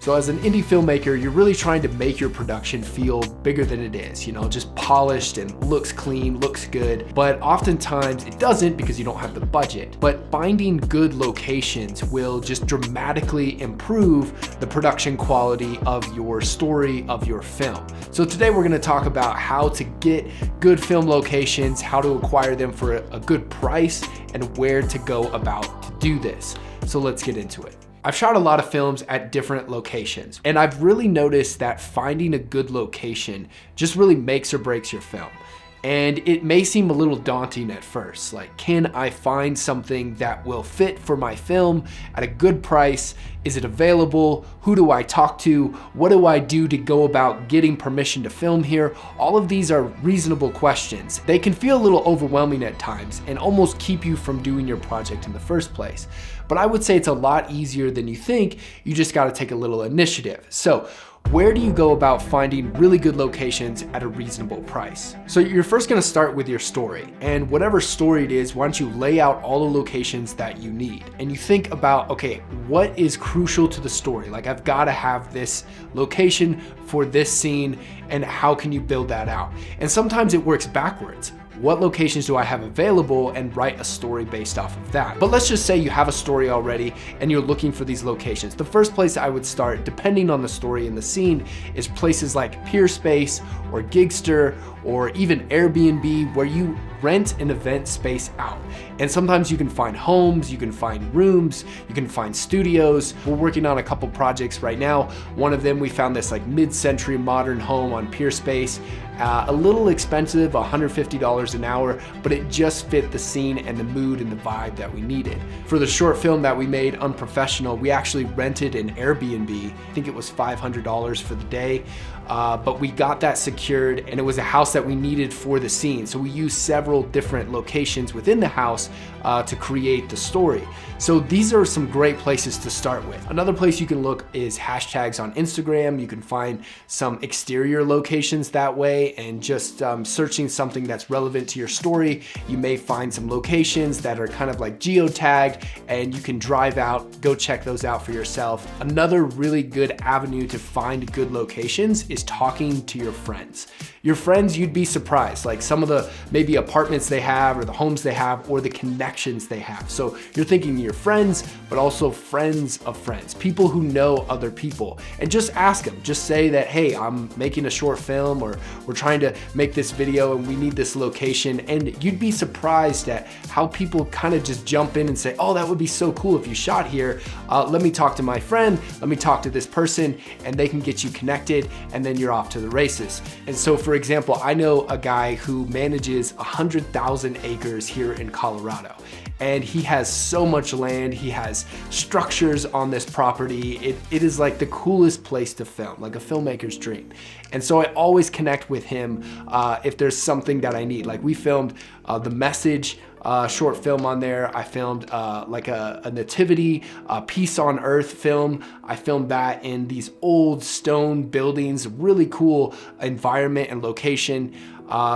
So as an indie filmmaker, you're really trying to make your production feel bigger than it is, just polished and looks clean, looks good. But oftentimes it doesn't because you don't have the budget. But finding good locations will just dramatically improve the production quality of your story, of your film. So today we're gonna talk about how to get good film locations, how to acquire them for a good price, and where to go about to do this. So let's get into it. I've shot a lot of films at different locations, and I've really noticed that finding a good location just really makes or breaks your film. And it may seem a little daunting at first, like, can I find something that will fit for my film at a good price? Is it available? Who do I talk to? What do I do to go about getting permission to film here? All of these are reasonable questions. They can feel a little overwhelming at times and almost keep you from doing your project in the first place. But I would say it's a lot easier than you think. You just gotta take a little initiative. So, where do you go about finding really good locations at a reasonable price? So you're first gonna start with your story, and whatever story it is, why don't you lay out all the locations that you need? And you think about, okay, what is crucial to the story? Like, I've gotta have this location for this scene, and how can you build that out? And sometimes it works backwards. What locations do I have available, and write a story based off of that. But let's just say you have a story already and you're looking for these locations. The first place I would start, depending on the story and the scene, is places like Peerspace or Gigster or even Airbnb, where you rent an event space out. And sometimes you can find homes, you can find rooms, you can find studios. We're working on a couple projects right now. One of them, we found this like mid-century modern home on Peerspace. A little expensive, $150 an hour, but it just fit the scene and the mood and the vibe that we needed. For the short film that we made, Unprofessional, we actually rented an Airbnb. I think it was $500 for the day, but we got that secured, and it was a house that we needed for the scene. So we used several different locations within the house to create the story. So these are some great places to start with. Another place you can look is hashtags on Instagram. You can find some exterior locations that way, and just searching something that's relevant to your story, you may find some locations that are kind of like geotagged, and you can drive out, go check those out for yourself. Another really good avenue to find good locations is talking to your friends. Your friends, you'd be surprised, like some of the maybe apartments they have, or the homes they have, or the connections they have. So you're thinking your friends, but also friends of friends, people who know other people, and just ask them. Just say that, hey, I'm making a short film, or we're trying to make this video and we need this location. And you'd be surprised at how people kind of just jump in and say, oh, that would be so cool if you shot here. Let me talk to my friend, let me talk to this person, and they can get you connected, and then you're off to the races. And so, for example, I know a guy who manages 100,000 acres here in Colorado, and he has so much land. He has structures on this property. It is like the coolest place to film, like a filmmaker's dream. And so I always connect with him if there's something that I need. Like, we filmed The Message short film on there. I filmed like a nativity, Peace on Earth film. I filmed that in these old stone buildings, really cool environment and location.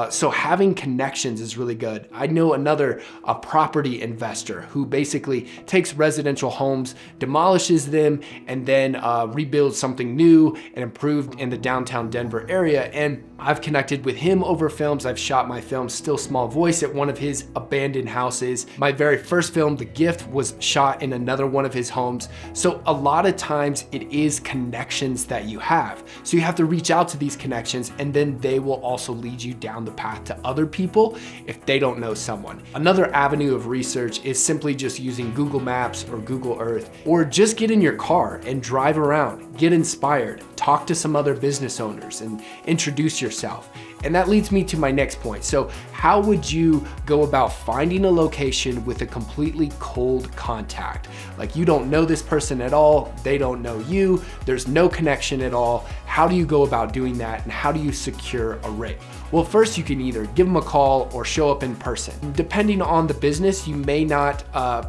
So having connections is really good. I know another property investor who basically takes residential homes, demolishes them, and then rebuilds something new and improved in the downtown Denver area. And I've connected with him over films. I've shot my film Still Small Voice at one of his abandoned houses. My very first film, The Gift, was shot in another one of his homes. So a lot of times it is connections that you have. So you have to reach out to these connections, and then they will also lead you down the path to other people if they don't know someone. Another avenue of research is simply just using Google Maps or Google Earth, or just get in your car and drive around, get inspired, talk to some other business owners, and introduce yourself. And that leads me to my next point. So how would you go about finding a location with a completely cold contact? Like, you don't know this person at all, they don't know you, there's no connection at all. How do you go about doing that, and how do you secure a rate? Well, first you can either give them a call or show up in person. Depending on the business, you may not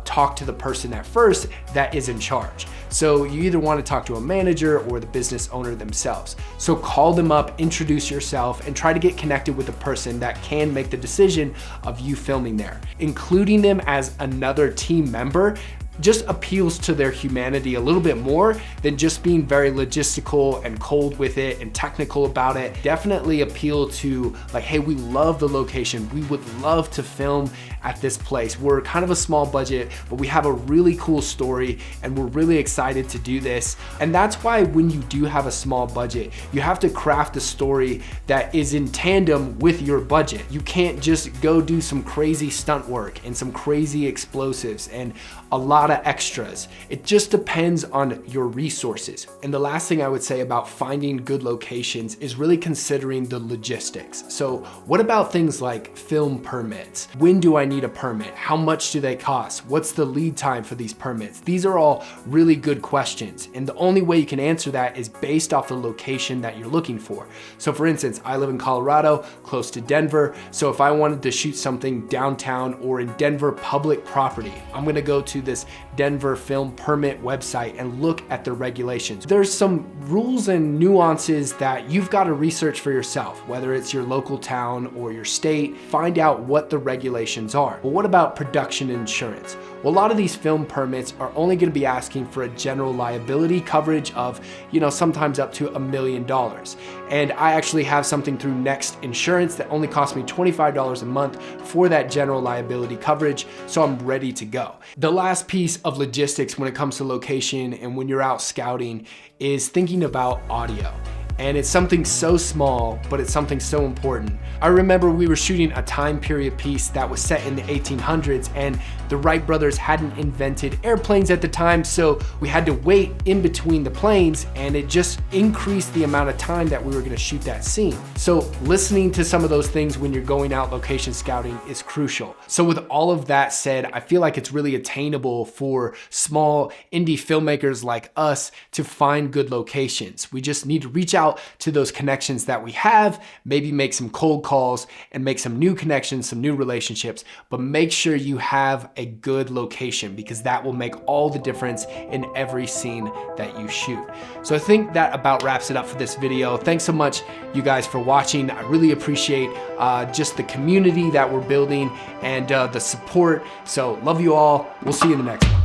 talk to the person at first that is in charge. So you either want to talk to a manager or the business owner themselves. So call them up, introduce yourself, and try to get connected with the person that can make the decision of you filming there. Including them as another team member just appeals to their humanity a little bit more than just being very logistical and cold with it and technical about it. Definitely appeal to like, hey, we love the location. We would love to film at this place. We're kind of a small budget, but we have a really cool story and we're really excited to do this. And that's why when you do have a small budget, you have to craft a story that is in tandem with your budget. You can't just go do some crazy stunt work and some crazy explosives and a lot of extras. It just depends on your resources. And the last thing I would say about finding good locations is really considering the logistics. So what about things like film permits? When do I need a permit? How much do they cost? What's the lead time for these permits? These are all really good questions. And the only way you can answer that is based off the location that you're looking for. So for instance, I live in Colorado, close to Denver. So if I wanted to shoot something downtown or in Denver public property, I'm gonna go to this Denver film permit website and look at the regulations. There's some rules and nuances that you've got to research for yourself, whether it's your local town or your state. Find out what the regulations are. But what about production insurance? Well, a lot of these film permits are only going to be asking for a general liability coverage of, sometimes up to $1 million. And I actually have something through Next Insurance that only cost me $25 a month for that general liability coverage, so I'm ready to go. The last piece of logistics when it comes to location and when you're out scouting is thinking about audio. And it's something so small, but it's something so important. I remember we were shooting a time period piece that was set in the 1800s, and the Wright brothers hadn't invented airplanes at the time, so we had to wait in between the planes, and it just increased the amount of time that we were gonna shoot that scene. So listening to some of those things when you're going out location scouting is crucial. So with all of that said, I feel like it's really attainable for small indie filmmakers like us to find good locations. We just need to reach out to those connections that we have, maybe make some cold calls and make some new connections, some new relationships, but make sure you have a good location because that will make all the difference in every scene that you shoot. So I think that about wraps it up for this video. Thanks so much, you guys, for watching. I really appreciate just the community that we're building and the support. So love you all. We'll see you in the next one.